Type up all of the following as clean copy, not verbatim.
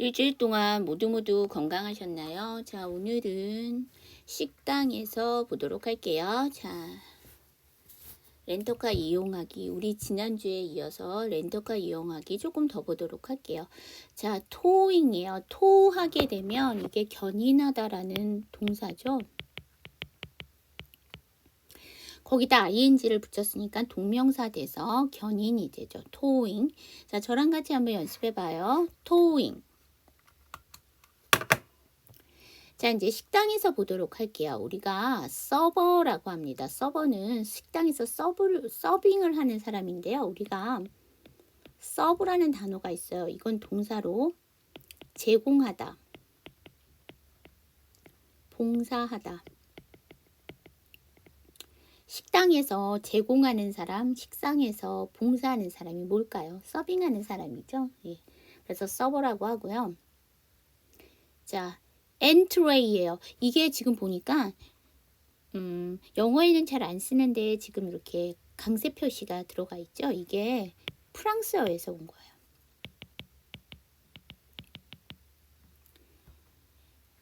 일주일 동안 모두 건강하셨나요? 자, 오늘은 식당에서 보도록 할게요. 자, 렌터카 이용하기. 우리 지난주에 이어서 렌터카 이용하기 조금 더 보도록 할게요. 자, 토잉이에요. 토하게 되면 이게 견인하다라는 동사죠. 거기다 ing를 붙였으니까 동명사 돼서 견인이 되죠. 토잉. 자, 저랑 같이 한번 연습해 봐요. 토잉. 자, 이제 식당에서 보도록 할게요. 우리가 서버라고 합니다. 서버는 식당에서 서빙을 하는 사람인데요. 우리가 서브라는 단어가 있어요. 이건 동사로 제공하다, 봉사하다. 식당에서 제공하는 사람, 식상에서 봉사하는 사람이 뭘까요? 서빙하는 사람이죠. 예. 그래서 서버라고 하고요. 자, 엔트레이예요. 이게 지금 보니까 영어에는 잘 안 쓰는데 지금 이렇게 강세 표시가 들어가 있죠. 이게 프랑스어에서 온 거예요.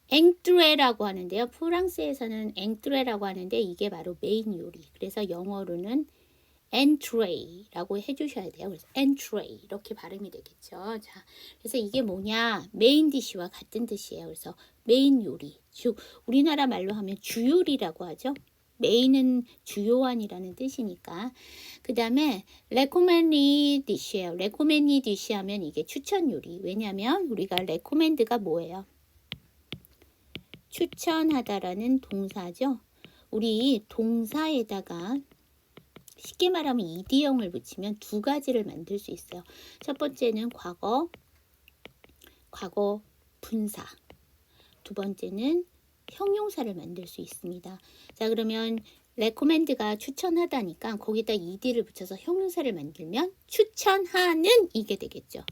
앵뚜레라고 하는데요. 프랑스에서는 앵뚜레라고 하는데 이게 바로 메인 요리. 그래서 영어로는 엔트레이라고 해주셔야 돼요. 그래서 엔트레이 이렇게 발음이 되겠죠. 자, 그래서 이게 뭐냐? 메인 디시와 같은 뜻이에요. 그래서 메인 요리, 우리나라 말로 하면 주요리라고 하죠. 메인은 주요한이라는 뜻이니까. 그 다음에 레코멘디 디시예요. 레코멘디 디시 하면 이게 추천 요리. 왜냐하면 우리가 레코멘드가 뭐예요? 추천하다라는 동사죠. 우리 동사에다가 쉽게 말하면 이디형을 붙이면 두 가지를 만들 수 있어요. 첫 번째는 과거 분사. 두 번째는 형용사를 만들 수 있습니다. 자, 그러면 recommend가 추천하다니까 거기다 ed를 붙여서 형용사를 만들면 추천하는 이게 되겠죠.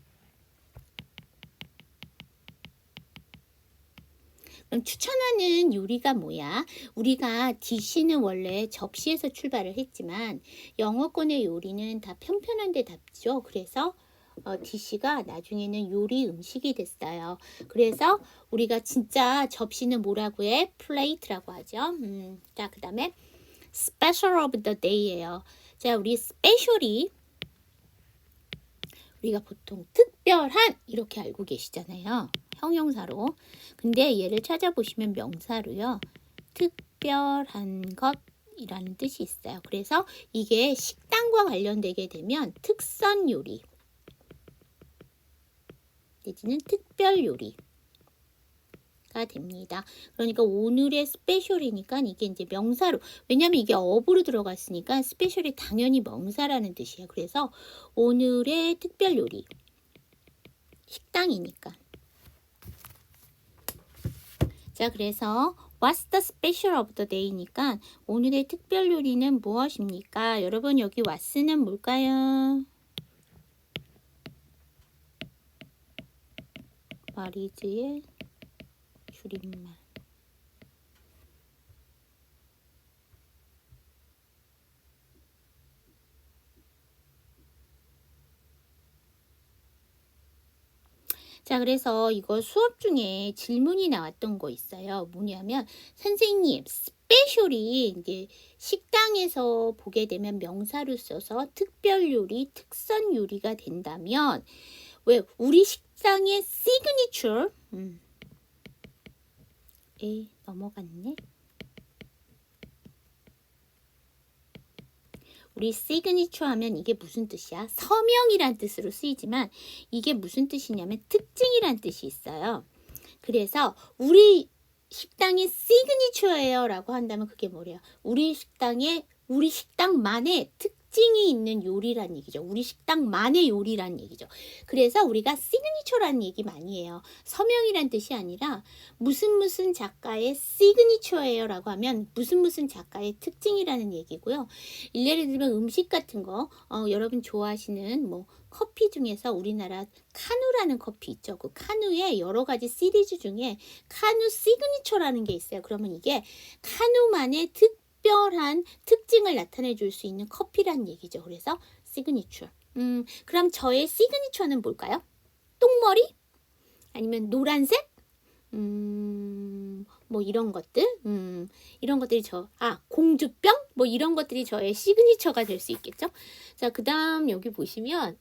그럼 추천하는 요리가 뭐야? 우리가 DC는 원래 접시에서 출발을 했지만 영어권의 요리는 다 편편한 데 답죠. 그래서 DC가 나중에는 요리 음식이 됐어요. 그래서 우리가 진짜 접시는 뭐라고 해? 플레이트라고 하죠. 자, 그 다음에 special of the day예요. 자, 우리 special이 우리가 보통 특별한 이렇게 알고 계시잖아요. 형용사로. 근데 얘를 찾아보시면 명사로요. 특별한 것이라는 뜻이 있어요. 그래서 이게 식당과 관련되게 되면 특선 요리 내지는 특별 요리가 됩니다. 그러니까 오늘의 스페셜이니까 이게 이제 명사로, 왜냐면 이게 업으로 들어갔으니까 스페셜이 당연히 명사라는 뜻이에요. 그래서 오늘의 특별 요리, 식당이니까. 자, 그래서 What's the special of the day니까 오늘의 특별 요리는 무엇입니까? 여러분 여기 what's는 뭘까요? What is의 줄임말. 자, 그래서 이거 수업 중에 질문이 나왔던 거 있어요. 뭐냐면 선생님, 스페셜이 이제 식당에서 보게 되면 명사로 써서 특별 요리, 특선 요리가 된다면 왜 우리 식당의 시그니처 넘어갔네. 우리 시그니처 하면 이게 무슨 뜻이야? 서명이란 뜻으로 쓰이지만 이게 무슨 뜻이냐면 특징이란 뜻이 있어요. 그래서 우리 식당의 시그니처예요 라고 한다면 그게 뭐래요? 우리 식당만의 특징이 있는 요리란 얘기죠. 우리 식당만의 요리란 얘기죠. 그래서 우리가 시그니처라는 얘기 많이 해요. 서명이란 뜻이 아니라 무슨 작가의 시그니처예요 라고 하면 무슨 작가의 특징이라는 얘기고요. 예를 들면 음식 같은 거 여러분 좋아하시는 뭐 커피 중에서 우리나라 카누라는 커피 있죠. 그 카누의 여러 가지 시리즈 중에 카누 시그니처라는 게 있어요. 그러면 이게 카누만의 특별한 특징을 나타내 줄 수 있는 커피란 얘기죠. 그래서 시그니처. 그럼 저의 시그니처는 뭘까요? 똥머리? 아니면 노란색? 뭐 이런 것들? 이런 것들이 공주병? 뭐 이런 것들이 저의 시그니처가 될 수 있겠죠? 자, 그 다음 여기 보시면,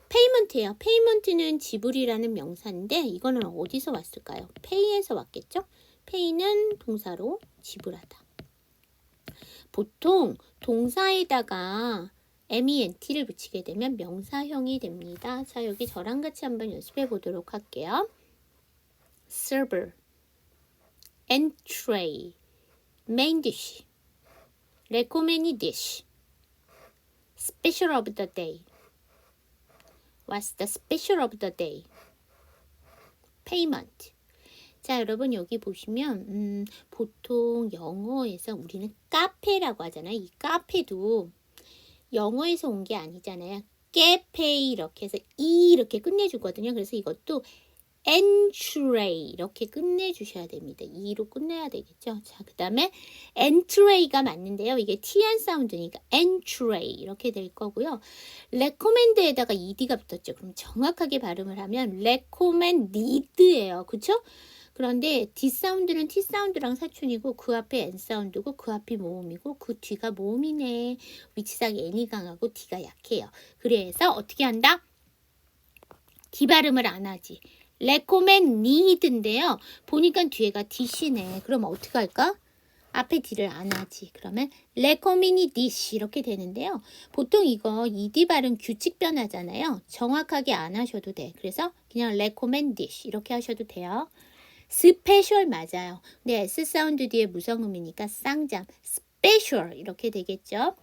페이먼트예요. 페이먼트는 지불이라는 명사인데, 이거는 어디서 왔을까요? 페이에서 왔겠죠? 페이는 동사로 지불하다. 보통 동사에다가 ment를 붙이게 되면 명사형이 됩니다. 자, 여기 저랑 같이 한번 연습해 보도록 할게요. server, entree, main dish, recommended dish, special of the day. What's the special of the day? payment. 자, 여러분 여기 보시면 보통 영어에서 우리는 카페라고 하잖아요. 이 카페도 영어에서 온 게 아니잖아요. 깨페이 이렇게 해서 이렇게 끝내주거든요. 그래서 이것도 entree 이렇게 끝내주셔야 됩니다. 이로 끝내야 되겠죠. 자, 그 다음에 entree가 맞는데요. 이게 T한 사운드니까 entree 이렇게 될 거고요. recommend에다가 ed가 붙었죠. 그럼 정확하게 발음을 하면 recommended예요. 그쵸? 그런데 D 사운드는 T 사운드랑 사촌이고 그 앞에 N 사운드고 그 앞이 모음이고 그 뒤가 모음이네. 위치상 N이 강하고 D가 약해요. 그래서 어떻게 한다? D 발음을 안 하지. recommended인데요. 보니까 뒤에가 dish네. 그럼 어떻게 할까? 앞에 D를 안 하지. 그러면 recommended dish 이렇게 되는데요. 보통 이거 ed 발음 규칙 변하잖아요. 정확하게 안 하셔도 돼. 그래서 그냥 recommend dish 이렇게 하셔도 돼요. 스페셜 맞아요. 근데 S 사운드 뒤에 무성음이니까 쌍잠 스페셜 이렇게 되겠죠.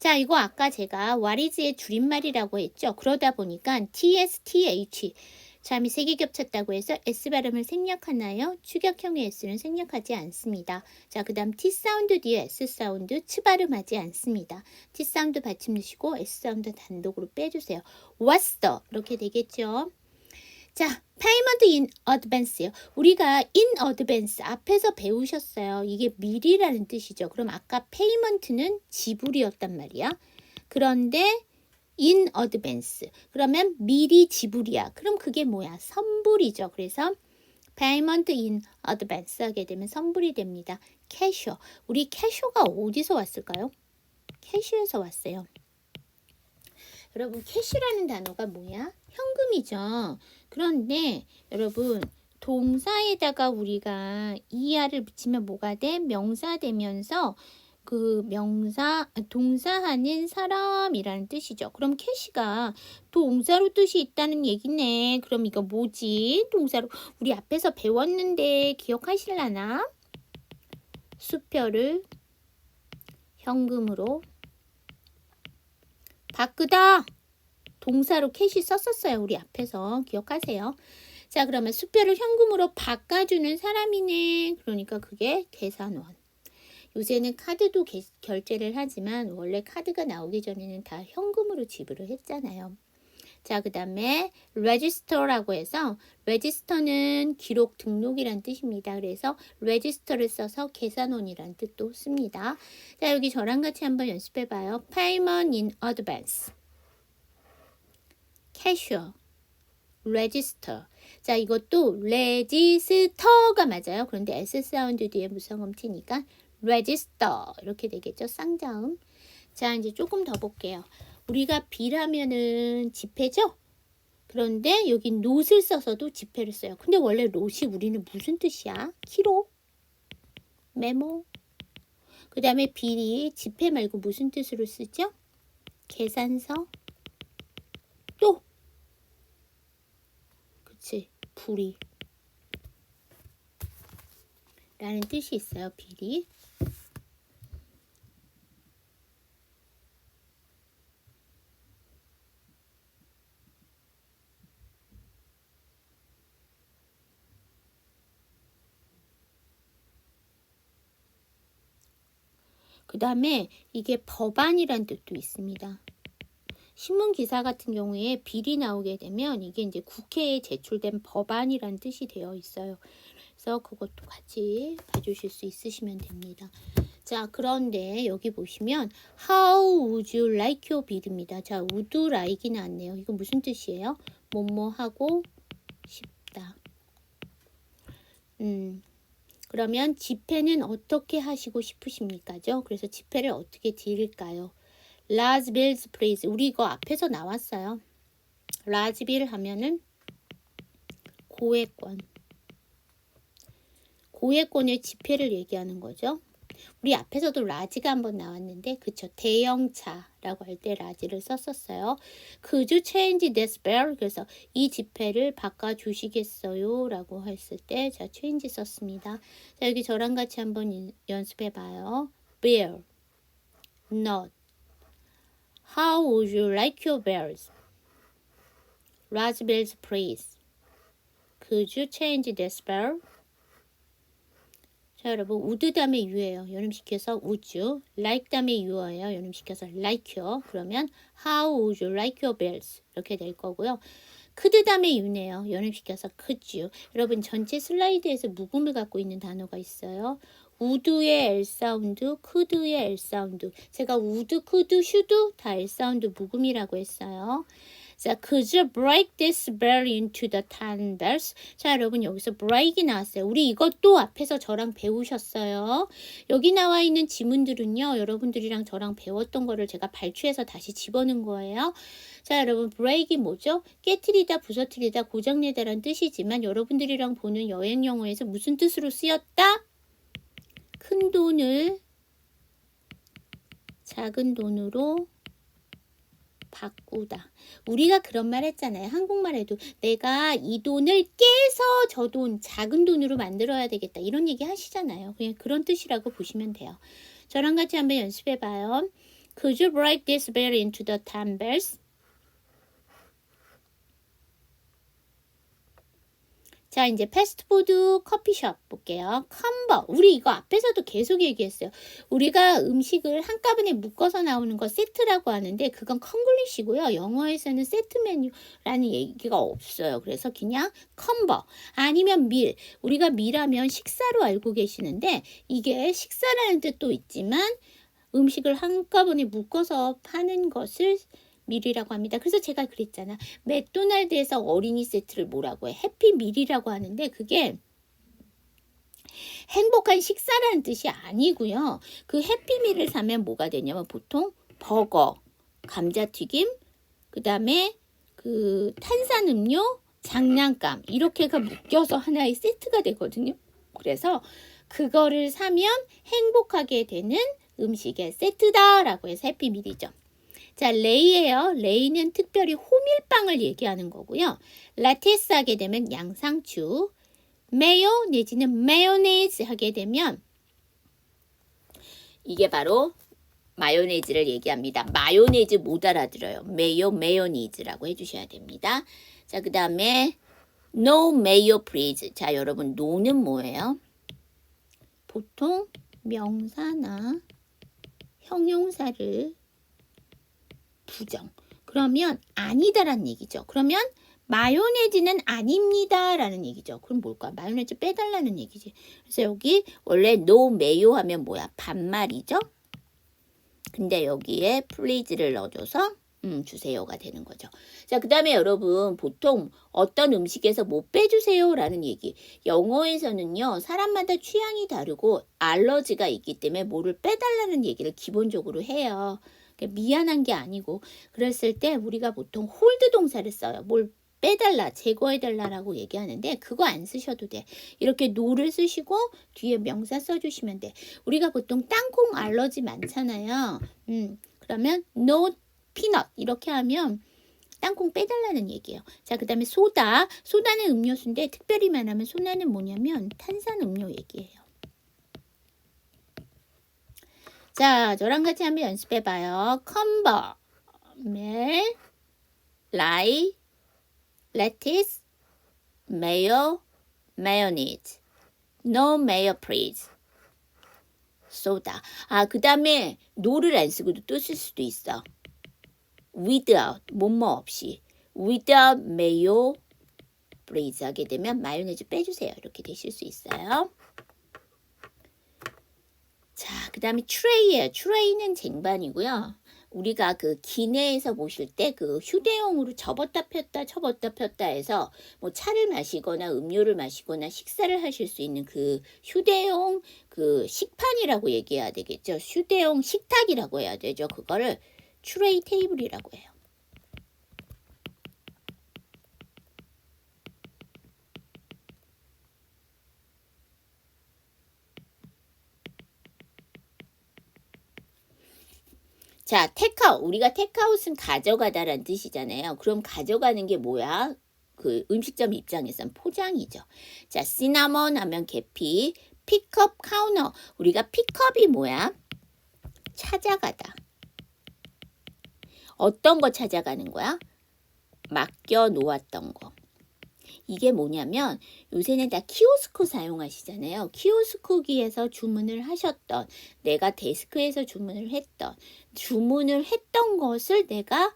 자, 이거 아까 제가 what is의 줄임말이라고 했죠. 그러다 보니까 TSTH 잠이 3개 겹쳤다고 해서 S 발음을 생략하나요? 추격형의 S는 생략하지 않습니다. 자, 그 다음 T 사운드 뒤에 S 사운드 츠 발음하지 않습니다. T 사운드 받침 넣으시고 S 사운드 단독으로 빼주세요. What's the 이렇게 되겠죠. 자, payment in advance요. 우리가 in advance 앞에서 배우셨어요. 이게 미리라는 뜻이죠. 그럼 아까 payment는 지불이었단 말이야. 그런데 in advance. 그러면 미리 지불이야. 그럼 그게 뭐야? 선불이죠. 그래서 payment in advance 하게 되면 선불이 됩니다. 캐셔. 우리 캐셔가 어디서 왔을까요? 캐시에서 왔어요. 여러분 캐시라는 단어가 뭐야? 현금이죠. 그런데 여러분 동사에다가 우리가 er을 붙이면 뭐가 돼? 명사 되면서 그 동사하는 사람이라는 뜻이죠. 그럼 캐시가 동사로 뜻이 있다는 얘기네. 그럼 이거 뭐지? 동사로 우리 앞에서 배웠는데 기억하실라나? 수표를 현금으로 바꾸다. 동사로 캐시 썼었어요. 우리 앞에서 기억하세요. 자, 그러면 수표를 현금으로 바꿔주는 사람이네. 그러니까 그게 계산원. 요새는 카드도 결제를 하지만 원래 카드가 나오기 전에는 다 현금으로 지불을 했잖아요. 자, 그 다음에 register라고 해서 register는 기록 등록이란 뜻입니다. 그래서 register를 써서 계산원이란 뜻도 씁니다. 자, 여기 저랑 같이 한번 연습해봐요. payment in advance, cashier, register. 자, 이것도 register가 맞아요. 그런데 S 사운드 뒤에 무성음 T니까 register 이렇게 되겠죠. 쌍자음. 자, 이제 조금 더 볼게요. 우리가 비라면은 지폐죠? 그런데 여기 not을 써서도 지폐를 써요. 근데 원래 not이 우리는 무슨 뜻이야? 기록, 메모. 그 다음에 비리, 지폐 말고 무슨 뜻으로 쓰죠? 계산서. 또 그치, 불이 라는 뜻이 있어요. 비리. 그 다음에 이게 법안이란 뜻도 있습니다. 신문 기사 같은 경우에 비리 나오게 되면 이게 이제 국회에 제출된 법안이란 뜻이 되어 있어요. 그래서 그것도 같이 봐주실 수 있으시면 됩니다. 자, 그런데 여기 보시면 How would you like your bill입니다. 자, would like이 나왔네요. 이거 무슨 뜻이에요? 뭐뭐 하고 싶다. 그러면 집회는 어떻게 하시고 싶으십니까죠? 그래서 집회를 어떻게 드릴까요? 라즈빌스 플레이스. 우리 이거 앞에서 나왔어요. 라즈빌 하면은 고액권. 고액권의 집회를 얘기하는 거죠. 우리 앞에서도 라지가 한번 나왔는데 그쵸, 대형차라고 할 때 라지를 썼었어요. Could you change this bear? 그래서 이 지폐를 바꿔주시겠어요? 라고 했을 때 자, change 썼습니다. 자, 여기 저랑 같이 한번 연습해봐요. bear, not. How would you like your bears? Raspberries, please. Could you change this bear? 자, 여러분, would 다음에 you예요. 연음시켜서 would you. like 다음에 you예요. 연음시켜서 like you. 그러면 how would you like your bells? 이렇게 될 거고요. could 다음에 you네요. 연음시켜서 could you. 여러분, 전체 슬라이드에서 묵음을 갖고 있는 단어가 있어요. would의 L 사운드, could의 L 사운드. 제가 would, could, should 다 L 사운드 묵음이라고 했어요. 자, could you break this bell into the 10 bells? 자, 여러분 여기서 break이 나왔어요. 우리 이것도 앞에서 저랑 배우셨어요. 여기 나와 있는 지문들은요. 여러분들이랑 저랑 배웠던 거를 제가 발췌해서 다시 집어넣은 거예요. 자, 여러분 break이 뭐죠? 깨트리다, 부서뜨리다, 고장내다라는 뜻이지만 여러분들이랑 보는 여행 영어에서 무슨 뜻으로 쓰였다? 큰 돈을 작은 돈으로 바꾸다. 우리가 그런 말 했잖아요. 한국말에도 내가 이 돈을 깨서 저 돈, 작은 돈으로 만들어야 되겠다. 이런 얘기 하시잖아요. 그냥 그런 뜻이라고 보시면 돼요. 저랑 같이 한번 연습해봐요. Could you break this bell into the 10 bells? 자, 이제 패스트푸드 커피숍 볼게요. 컴보. 우리 이거 앞에서도 계속 얘기했어요. 우리가 음식을 한꺼번에 묶어서 나오는 거 세트라고 하는데 그건 콩글리시고요. 영어에서는 세트 메뉴라는 얘기가 없어요. 그래서 그냥 컴보 아니면 밀. 우리가 밀하면 식사로 알고 계시는데 이게 식사라는 뜻도 있지만 음식을 한꺼번에 묶어서 파는 것을 밀이라고 합니다. 그래서 제가 그랬잖아. 맥도날드에서 어린이 세트를 뭐라고 해? 해피밀이라고 하는데 그게 행복한 식사라는 뜻이 아니고요. 그 해피밀을 사면 뭐가 되냐면 보통 버거, 감자튀김, 그 다음에 그 탄산음료, 장난감 이렇게가 묶여서 하나의 세트가 되거든요. 그래서 그거를 사면 행복하게 되는 음식의 세트다라고 해서 해피밀이죠. 자, 레이예요. 레이는 특별히 호밀빵을 얘기하는 거고요. 라테스 하게 되면 양상추, 메요 내지는 마요네즈 하게 되면 이게 바로 마요네즈를 얘기합니다. 마요네즈 못 알아들어요. 메요, 메요니즈라고 해주셔야 됩니다. 자, 그 다음에 no mayo please. 자, 여러분 no는 뭐예요? 보통 명사나 형용사를 부정. 그러면 아니다라는 얘기죠. 그러면 마요네즈는 아닙니다 라는 얘기죠. 그럼 뭘까? 마요네즈 빼달라는 얘기지. 그래서 여기 원래 no mayo 하면 뭐야? 반말이죠. 근데 여기에 please를 넣어줘서 주세요가 되는 거죠. 자, 그 다음에 여러분 보통 어떤 음식에서 못 빼주세요 라는 얘기. 영어에서는요. 사람마다 취향이 다르고 알러지가 있기 때문에 뭐를 빼달라는 얘기를 기본적으로 해요. 미안한 게 아니고 그랬을 때 우리가 보통 홀드 동사를 써요. 뭘 빼달라, 제거해달라라고 얘기하는데 그거 안 쓰셔도 돼. 이렇게 no를 쓰시고 뒤에 명사 써주시면 돼. 우리가 보통 땅콩 알러지 많잖아요. 그러면 no peanut 이렇게 하면 땅콩 빼달라는 얘기예요. 자, 그 다음에 소다. 소다는 음료수인데 특별히 말하면 소다는 뭐냐면 탄산음료 얘기예요. 자, 저랑 같이 한번 연습해봐요. 컴버, 멜, 라이, 레티스, 메요, 마요니즈. No mayo please. 소다. 아, 그 다음에 no를 안 쓰고도 또 쓸 수도 있어. without, 뭐뭐 없이. without mayo please 하게 되면 마요네즈 빼주세요. 이렇게 되실 수 있어요. 자, 그 다음에 트레이예요. 트레이는 쟁반이고요. 우리가 그 기내에서 보실 때 그 휴대용으로 접었다 폈다 해서 뭐 차를 마시거나 음료를 마시거나 식사를 하실 수 있는 그 휴대용 그 식판이라고 얘기해야 되겠죠. 휴대용 식탁이라고 해야 되죠. 그거를 트레이 테이블이라고 해요. 자, 테크아웃. 우리가 테크아웃은 가져가다라는 뜻이잖아요. 그럼 가져가는 게 뭐야? 그 음식점 입장에선 포장이죠. 자, 시나몬 하면 계피, 픽업 카우너. 우리가 픽업이 뭐야? 찾아가다. 어떤 거 찾아가는 거야? 맡겨 놓았던 거. 이게 뭐냐면 요새는 다 키오스크 사용하시잖아요. 키오스크기에서 주문을 하셨던, 내가 데스크에서 주문을 했던 것을 내가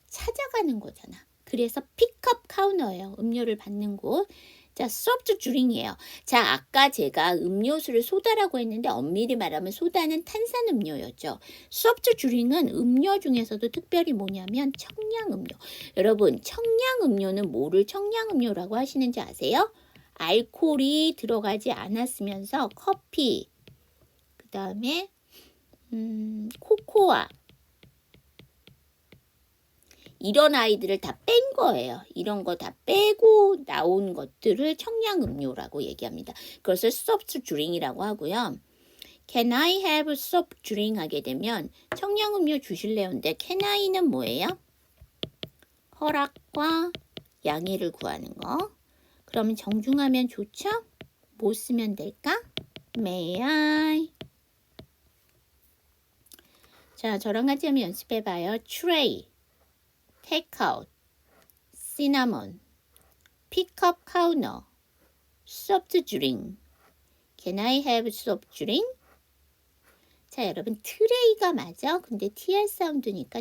찾아가는 거잖아. 그래서 픽업 카우너예요. 음료를 받는 곳. 자, 소프트 드링이에요. 자, 아까 제가 음료수를 소다라고 했는데 엄밀히 말하면 소다는 탄산음료였죠. 소프트 드링은 음료 중에서도 특별히 뭐냐면 청량음료. 여러분, 청량음료는 뭐를 청량음료라고 하시는지 아세요? 알코올이 들어가지 않았으면서 커피, 그 다음에 코코아, 이런 아이들을 다 뺀 거예요. 이런 거 다 빼고 나온 것들을 청량음료라고 얘기합니다. 그것을 soft drink이라고 하고요. Can I have soft drink 하게 되면 청량음료 주실래요? 근데 can I는 뭐예요? 허락과 양해를 구하는 거. 그러면 정중하면 좋죠? 뭐 쓰면 될까? May I? 자, 저랑 같이 한번 연습해봐요. Tray, take out, cinnamon, pick up counter, soft drink. Can I have soft drink? 자, 여러분 트레이가 맞아? 근데 TR 사운드니까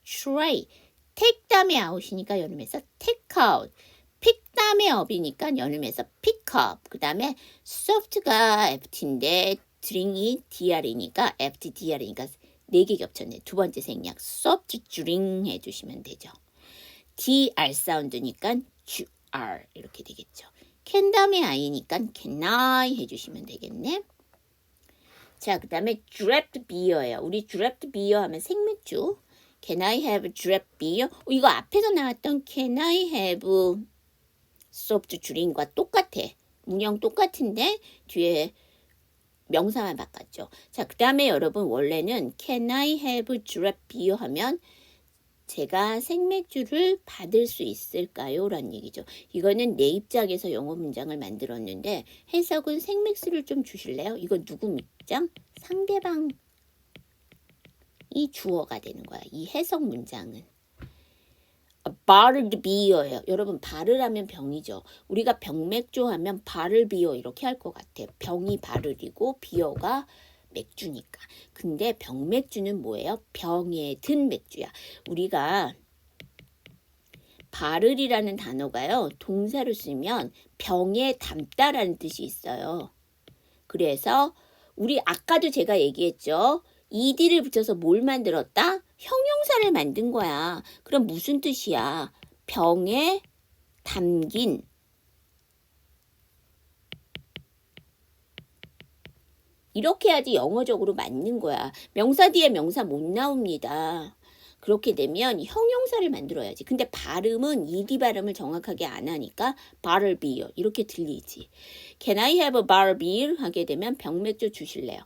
tray. take 다음에 out이니까 연음해서 take out. pick 다음에 up이니까 연음해서 pick up. 그 다음에 soft가 FT인데 drink이 DR이니까 FT DR이니까 4개 겹쳤네. 두 번째 생략 soft drink 해주시면 되죠. DR 사운드니까 GR 이렇게 되겠죠. can 다음에 I니까 can I 해주시면 되겠네. 자, 그 다음에 draft beer예요. 우리 draft beer 하면 생맥주. Can I have draft beer? 이거 앞에서 나왔던 Can I have soft drink과 똑같아. 문형 똑같은데 뒤에 명사만 바꿨죠. 자, 그 다음에 여러분 원래는 Can I have draft beer 하면 제가 생맥주를 받을 수 있을까요? 라는 얘기죠. 이거는 내 입장에서 영어 문장을 만들었는데 해석은 생맥주를 좀 주실래요? 이거 누구 입장? 상대방이 주어가 되는 거야. 이 해석 문장은. bottled beer예요. 여러분 바를 하면 병이죠. 우리가 병맥주 하면 바를 비어 이렇게 할 것 같아. 병이 바를이고 비어가 맥주니까. 근데 병맥주는 뭐예요? 병에 든 맥주야. 우리가 바를이라는 단어가요. 동사로 쓰면 병에 담다라는 뜻이 있어요. 그래서 우리 아까도 제가 얘기했죠. ed를 붙여서 뭘 만들었다? 형용사를 만든 거야. 그럼 무슨 뜻이야? 병에 담긴. 이렇게 해야지 영어적으로 맞는 거야. 명사 뒤에 명사 못 나옵니다. 그렇게 되면 형용사를 만들어야지. 근데 발음은 ed 발음을 정확하게 안 하니까 bottle beer 이렇게 들리지. Can I have a bottle beer? 하게 되면 병맥주 주실래요?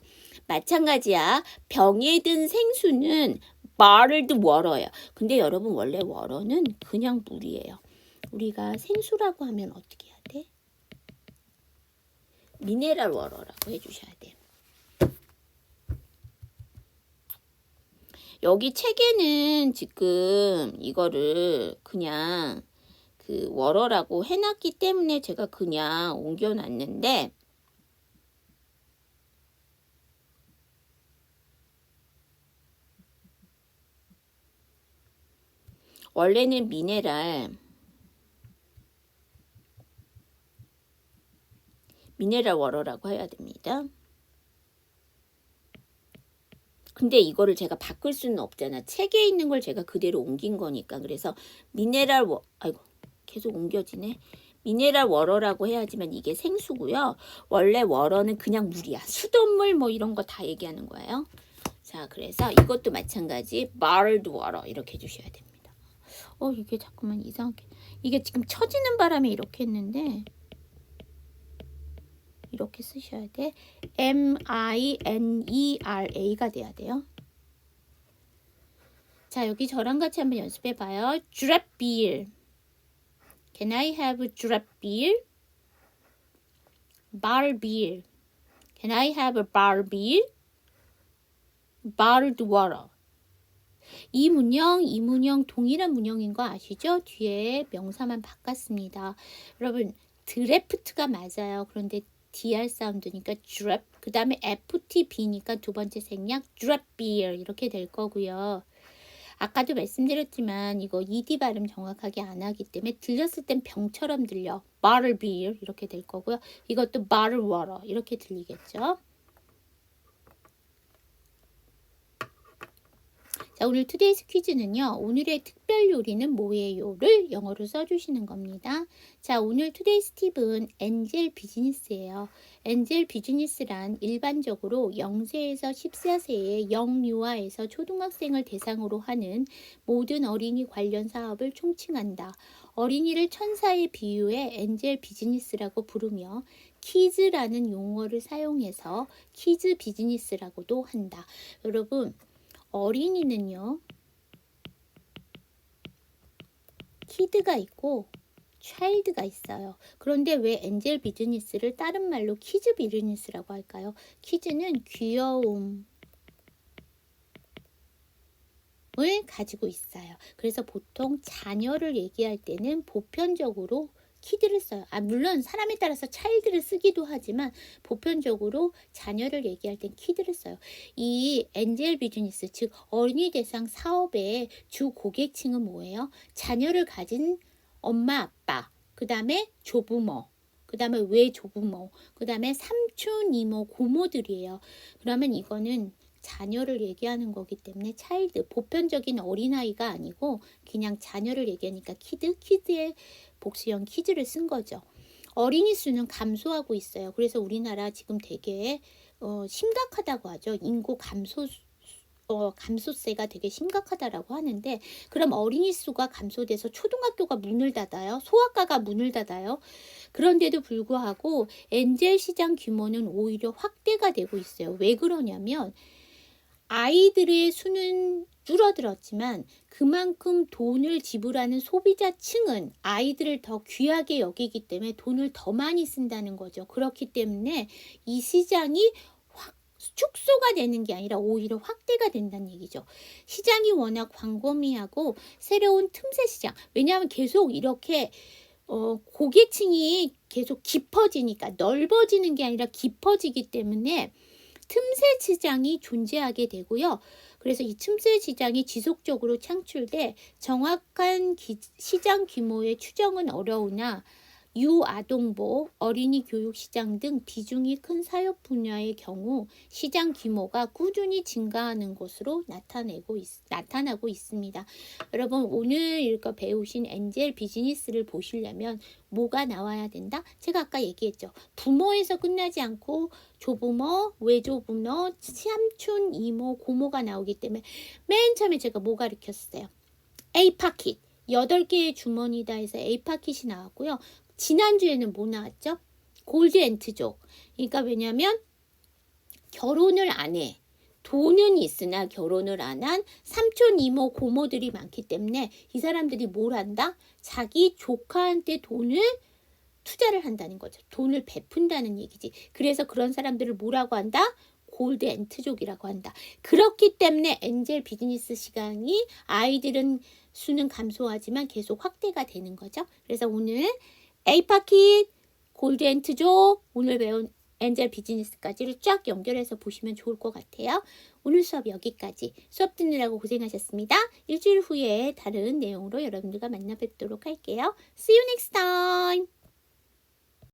마찬가지야. 병에 든 생수는 bottled water예요. 근데 여러분 원래 water는 그냥 물이에요. 우리가 생수라고 하면 어떻게 해야 돼? 미네랄 워터라고 해주셔야 돼요. 여기 책에는 지금 이거를 그냥 그 워러라고 해놨기 때문에 제가 그냥 옮겨놨는데 원래는 미네랄 워러라고 해야 됩니다. 근데 이거를 제가 바꿀 수는 없잖아. 책에 있는 걸 제가 그대로 옮긴 거니까. 그래서 미네랄 아이고 계속 옮겨지네. 미네랄 워러라고 해야지만 이게 생수고요. 원래 워러는 그냥 물이야. 수돗물 뭐 이런 거 다 얘기하는 거예요. 자, 그래서 이것도 마찬가지 bottled water 이렇게 해주셔야 됩니다. 이게 자꾸만 이상하게. 이게 지금 처지는 바람에 이렇게 했는데 이렇게 쓰셔야 돼. M-I-N-E-R-A가 돼야 돼요. 자, 여기 저랑 같이 한번 연습해 봐요. Drop beer. Can I have drop beer? Bar beer. Can I have a bar beer? Bottled water. 이 문형 동일한 문형인 거 아시죠? 뒤에 명사만 바꿨습니다. 여러분 드래프트가 맞아요. 그런데 DR 사운드니까 drop, 그 다음에 FTB니까 두 번째 생략 drop beer 이렇게 될 거고요. 아까도 말씀드렸지만 이거 ED 발음 정확하게 안 하기 때문에 들렸을 땐 병처럼 들려. bottle beer 이렇게 될 거고요. 이것도 bottle water 이렇게 들리겠죠. 자, 오늘 투데이스 퀴즈는요. 오늘의 특별 요리는 뭐예요?를 영어로 써주시는 겁니다. 자, 오늘 투데이스 팁은 엔젤 비즈니스예요. 엔젤 비즈니스란 일반적으로 0세에서 14세의 영유아에서 초등학생을 대상으로 하는 모든 어린이 관련 사업을 총칭한다. 어린이를 천사에 비유해 엔젤 비즈니스라고 부르며 키즈라는 용어를 사용해서 키즈 비즈니스라고도 한다. 여러분 어린이는요, 키드가 있고 차일드가 있어요. 그런데 왜 엔젤 비즈니스를 다른 말로 키즈 비즈니스라고 할까요? 키즈는 귀여움을 가지고 있어요. 그래서 보통 자녀를 얘기할 때는 보편적으로 키드를 써요. 물론 사람에 따라서 차일드를 쓰기도 하지만 보편적으로 자녀를 얘기할 땐 키드를 써요. 이 엔젤 비즈니스, 즉 어린이 대상 사업의 주 고객층은 뭐예요? 자녀를 가진 엄마, 아빠, 그 다음에 조부모, 그 다음에 외조부모, 그 다음에 삼촌, 이모, 고모들이에요. 그러면 이거는 자녀를 얘기하는 거기 때문에 차일드, 보편적인 어린아이가 아니고 그냥 자녀를 얘기하니까 키드의 복수형 키즈를 쓴 거죠. 어린이 수는 감소하고 있어요. 그래서 우리나라 지금 되게 심각하다고 하죠. 인구 감소세가 되게 심각하다라고 하는데, 그럼 어린이 수가 감소돼서 초등학교가 문을 닫아요. 소아과가 문을 닫아요. 그런데도 불구하고 엔젤 시장 규모는 오히려 확대가 되고 있어요. 왜 그러냐면 아이들의 수는 줄어들었지만 그만큼 돈을 지불하는 소비자층은 아이들을 더 귀하게 여기기 때문에 돈을 더 많이 쓴다는 거죠. 그렇기 때문에 이 시장이 축소가 되는 게 아니라 오히려 확대가 된다는 얘기죠. 시장이 워낙 광범위하고 새로운 틈새 시장. 왜냐하면 계속 이렇게 고객층이 계속 깊어지니까, 넓어지는 게 아니라 깊어지기 때문에 틈새 시장이 존재하게 되고요. 그래서 이 틈새 시장이 지속적으로 창출돼 정확한 시장 규모의 추정은 어려우나 유아동보, 어린이 교육 시장 등 비중이 큰 사업 분야의 경우 시장 규모가 꾸준히 증가하는 것으로 나타나고 있습니다. 여러분 오늘 이렇게 배우신 엔젤 비즈니스를 보시려면 뭐가 나와야 된다? 제가 아까 얘기했죠. 부모에서 끝나지 않고 조부모, 외조부모, 삼촌, 이모, 고모가 나오기 때문에 맨 처음에 제가 뭐 가르쳤어요? A파킷. 8개의 주머니다 해서 A파킷이 나왔고요. 지난주에는 뭐 나왔죠? 골드 엔트족. 그러니까 왜냐면 결혼을 안 해. 돈은 있으나 결혼을 안 한 삼촌, 이모, 고모들이 많기 때문에 이 사람들이 뭘 한다? 자기 조카한테 돈을 투자를 한다는 거죠. 돈을 베푼다는 얘기지. 그래서 그런 사람들을 뭐라고 한다? 골드 엔트족이라고 한다. 그렇기 때문에 엔젤 비즈니스 시장이 아이들은 수는 감소하지만 계속 확대가 되는 거죠. 그래서 오늘 A파킷, 골드 엔트족, 오늘 배운 엔젤 비즈니스까지를 쫙 연결해서 보시면 좋을 것 같아요. 오늘 수업 여기까지. 수업 듣느라고 고생하셨습니다. 일주일 후에 다른 내용으로 여러분들과 만나 뵙도록 할게요. See you next time.